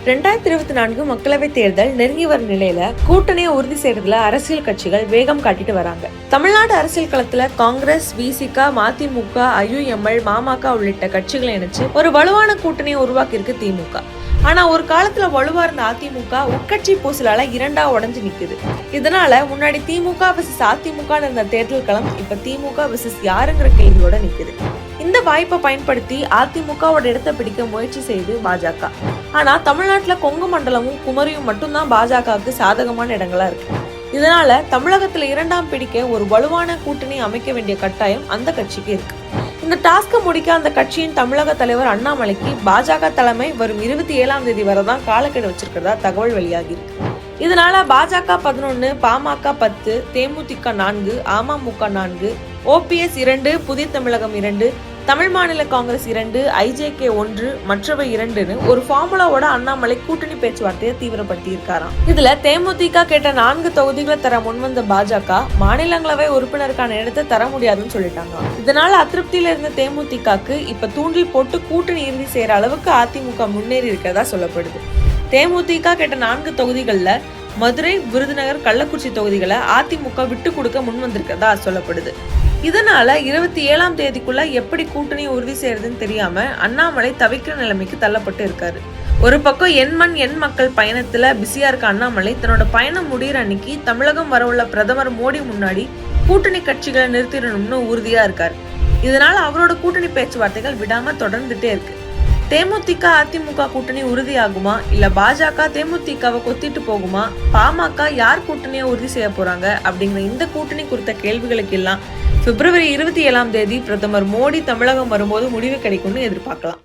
2024 மக்களவை தேர்தல் நெருங்கி வரும் நிலையில கூட்டணியை உறுதி செய்யறதுல அரசியல் கட்சிகள் வேகம் காட்டிட்டு வராங்க. தமிழ்நாடு அரசியல் களத்துல காங்கிரஸ், விசிக, மதிமுக, ஐயுஎம்எல், மாமக உள்ளிட்ட கட்சிகளை இணைச்சு ஒரு வலுவான கூட்டணியை உருவாக்கியிருக்கு திமுக. ஆனா ஒரு காலத்துல வலுவா இருந்த அதிமுக உட்கட்சி பூசலால இரண்டா உடைஞ்சு நிக்குது. இதனால முன்னாடி திமுக வெர்சஸ் அதிமுக இருந்த தேர்தல் களம் இப்ப திமுக வெர்சஸ் யாருங்கிற கேள்வியோட நிக்குது. இந்த வாய்ப்பை பயன்படுத்தி அதிமுகவோட இடத்தை பிடிக்க முயற்சி செய்து பாஜக. ஆனா தமிழ்நாட்டுல கொங்கு மண்டலமும் குமரியும் மட்டும்தான் பாஜகவுக்கு சாதகமான இடங்களா இருக்கு. இதனால தமிழகத்துல இரண்டாம் பிடிக்க ஒரு வலுவான கூட்டணி அமைக்க வேண்டிய கட்டாயம் அந்த கட்சிக்கு இருக்கு. இந்த டாஸ்கை முடிக்க அந்த கட்சியின் தமிழக தலைவர் அண்ணாமலைக்கு பாஜக தலைமை வரும் 27ஆம் தேதி வரதான் காலக்கெடு வச்சிருக்கிறதா தகவல் வெளியாகி இருக்கு. இதனால பாஜக 11, பாமக 10, தேமுதிக 4, அமமுக 4, ஓபிஎஸ் 2, புதிய தமிழகம் 2, தமிழ் மாநில காங்கிரஸ் 2, ஐஜேகே 1, மற்றவை 2ன்னு ஒரு ஃபார்முலாவோட அண்ணாமலை கூட்டணி பேச்சுவார்த்தையை தீவிரப்படுத்தி இருக்காராம். இதுல தேமுதிக கேட்ட 4 தொகுதிகளை தர முன்வந்த பாஜக மாநிலங்களவை உறுப்பினருக்கான இடத்தை தர முடியாதுன்னு சொல்லிட்டாங்க. இதனால அதிருப்தியில இருந்த தேமுதிகக்கு இப்ப தூண்டில் போட்டு கூட்டணி இறுதி செய்யற அளவுக்கு அதிமுக முன்னேறி இருக்கிறதா சொல்லப்படுது. தேமுதிக கேட்ட 4 தொகுதிகள்ல மதுரை, விருதுநகர், கள்ளக்குறிச்சி தொகுதிகளை அதிமுக விட்டு கொடுக்க முன் வந்திருக்கிறதா சொல்லப்படுது. இதனால 27ஆம் தேதிக்குள்ள எப்படி கூட்டணியை உறுதி செய்யறதுன்னு தெரியாம அண்ணாமலை தவிக்கிற நிலைமைக்கு தள்ளப்பட்டு இருக்காரு. ஒரு பக்கம் என் மண் என் மக்கள் பயணத்துல பிஸியா இருக்க அண்ணாமலை தன்னோட பயணம் முடிகிற அன்னைக்கு தமிழகம் வரவுள்ள பிரதமர் மோடி முன்னாடி கூட்டணி கட்சிகளை நிறுத்திடணும்னு உறுதியா இருக்காரு. இதனால அவரோட கூட்டணி பேச்சுவார்த்தைகள் விடாம தொடர்ந்துட்டே இருக்கு. தேமுதிக அதிமுக கூட்டணி உறுதியாகுமா, இல்ல பாஜக தேமுதிகவை கொத்திட்டு போகுமா, பாமக யார் கூட்டணியை உறுதி செய்ய போறாங்க அப்படிங்கிற இந்த கூட்டணி குறித்த கேள்விகளுக்கு எல்லாம் பிப்ரவரி 27ஆம் தேதி பிரதமர் மோடி தமிழகம் வரும்போது முடிவு கிடைக்கும்னு எதிர்பார்க்கலாம்.